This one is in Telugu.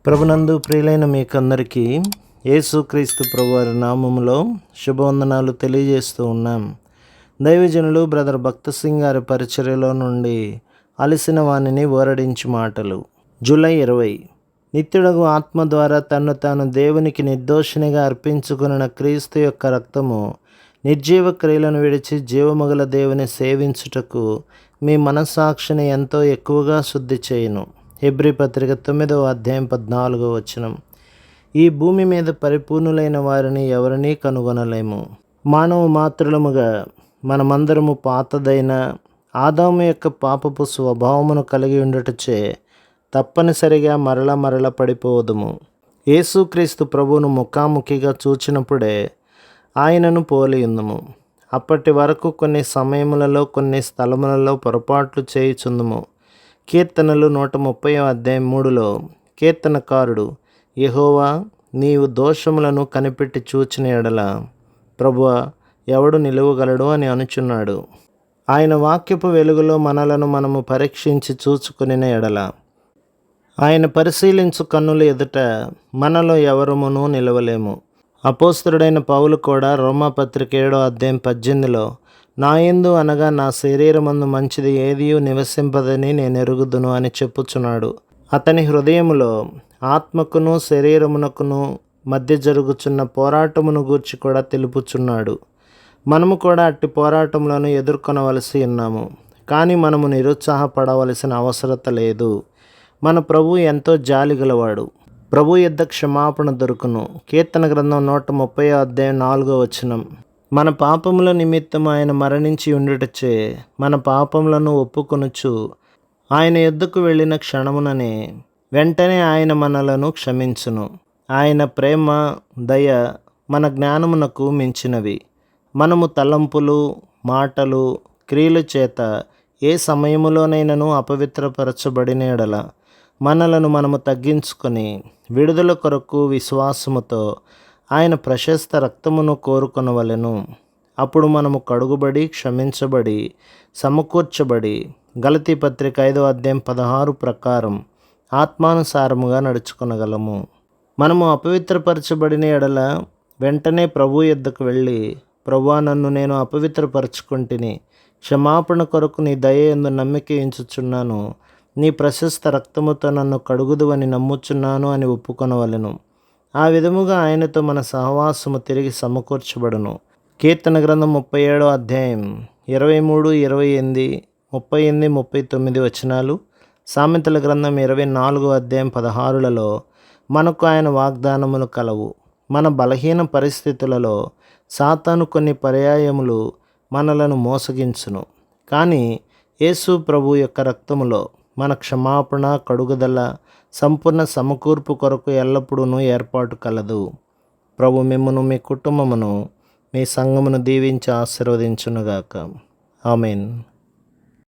ప్రభునందు ప్రియులైన మీకందరికీ యేసుక్రీస్తు ప్రభువారి నామములో శుభవందనాలు తెలియజేస్తూ ఉన్నాం. దైవజనులు బ్రదర్ భక్త సింగ్ గారి పరిచర్యలో నుండి అలసిన వాణిని ఓరడించి మాటలు. జూలై 20. నిత్యుడగు ఆత్మ ద్వారా తన్ను తాను దేవునికి నిర్దోషినిగా అర్పించుకున్న క్రీస్తు యొక్క రక్తము నిర్జీవ క్రియలను విడిచి జీవమగల దేవుని సేవించుటకు మీ మనస్సాక్షిని ఎంతో ఎక్కువగా శుద్ధి చేయును. హెబ్రీ పత్రిక 9వ అధ్యాయం 14వ వచనం. ఈ భూమి మీద పరిపూర్ణులైన వారిని ఎవరినీ కనుగొనలేము. మానవ మాత్రులముగా మనమందరము పాతదైన ఆదాము యొక్క పాపపు స్వభావమును కలిగి ఉండటచే తప్పనిసరిగా మరల పడిపోవదుము. యేసుక్రీస్తు ప్రభువును ముఖాముఖిగా చూచినప్పుడే ఆయనను పోలి ఉందుము. అప్పటి వరకు కొన్ని సమయములలో కొన్ని స్థలములలో పొరపాట్లు చేయుచుందుము. కీర్తనలు 130వ అధ్యాయం 3లో కీర్తనకారుడు, యెహోవా నీవు దోషములను కనిపెట్టి చూచిన ఎడల ప్రభువా ఎవడు నిలువగలడు అని అనుచున్నాడు. ఆయన వాక్యపు వెలుగులో మనము పరీక్షించి చూచుకుని ఎడల ఆయన పరిశీలించు కన్నుల ఎదుట మనలో ఎవరమునూ నిలవలేము. అపోస్తలుడైన పౌలు కూడా రోమాపత్రిక 7వ అధ్యాయం 18లో నా యందు అనగా నా శరీరమందు మంచిది ఏదియూ నివసింపదని నేను ఎరుగుదును అని చెప్పుచున్నాడు. అతని హృదయములో ఆత్మకును శరీరమునకును మధ్య జరుగుచున్న పోరాటమును గూర్చి కూడా తెలుపుచున్నాడు. మనము కూడా అట్టి పోరాటములను ఎదుర్కొనవలసి ఉన్నాము. కానీ మనము నిరుత్సాహపడవలసిన అవసరత లేదు. మన ప్రభు ఎంతో జాలిగలవాడు. ప్రభు యొద్ద క్షమాపణ దొరుకును. కీర్తన గ్రంథం 130వ అధ్యాయం 4వ వచనం. మన పాపముల నిమిత్తం ఆయన మరణించి ఉండుటచే మన పాపములను ఒప్పుకొనుచు ఆయన యొద్దకు వెళ్ళిన క్షణముననే వెంటనే ఆయన మనలను క్షమించును. ఆయన ప్రేమ దయ మన జ్ఞానమునకు మించినవి. మనము తలంపులు మాటలు క్రియల చేత ఏ సమయములోనైనను అపవిత్రపరచబడిన ఎడల మనము తగ్గించుకొని విడుదల కొరకు విశ్వాసముతో ఆయన ప్రశస్త రక్తమును కోరుకొనవలెను. అప్పుడు మనము కడుగుబడి క్షమించబడి సమకూర్చబడి గలతీ పత్రిక 5వ అధ్యాయం 16 ప్రకారం ఆత్మానుసారముగా నడుచుకొనగలము. మనము అపవిత్రపరచబడిన ఎడల వెంటనే ప్రభు యొద్దకు వెళ్ళి, ప్రభువా నన్ను నేను అపవిత్రపరచుకొంటిని, క్షమాపణ కొరకు నీ దయ యందు నమ్మిక ఉంచుచున్నాను, నీ ప్రశస్త రక్తముతో నన్ను కడుగుదువని నమ్ముచున్నాను అని ఒప్పుకొనవలెను. ఆ విధముగా ఆయనతో మన సహవాసము తిరిగి సమకూర్చబడును. కీర్తన గ్రంథం 37వ అధ్యాయం 23, 28, 38, 39 వచనాలు, సామెతల గ్రంథం 24వ అధ్యాయం 16లలో మనకు ఆయన వాగ్దానములు కలవు. మన బలహీన పరిస్థితులలో సాతాను కొన్ని పర్యాయములు మనలను మోసగించును. కానీ యేసు ప్రభు యొక్క రక్తములో మన క్షమాపణ కడుగుదల సంపూర్ణ సమకూర్పు కొరకు ఎల్లప్పుడూ ఏర్పాటు కలదు. ప్రభు మిమ్మును మీ కుటుంబమును మీ సంఘమును దీవించి ఆశీర్వదించునుగాక. ఆమేన్.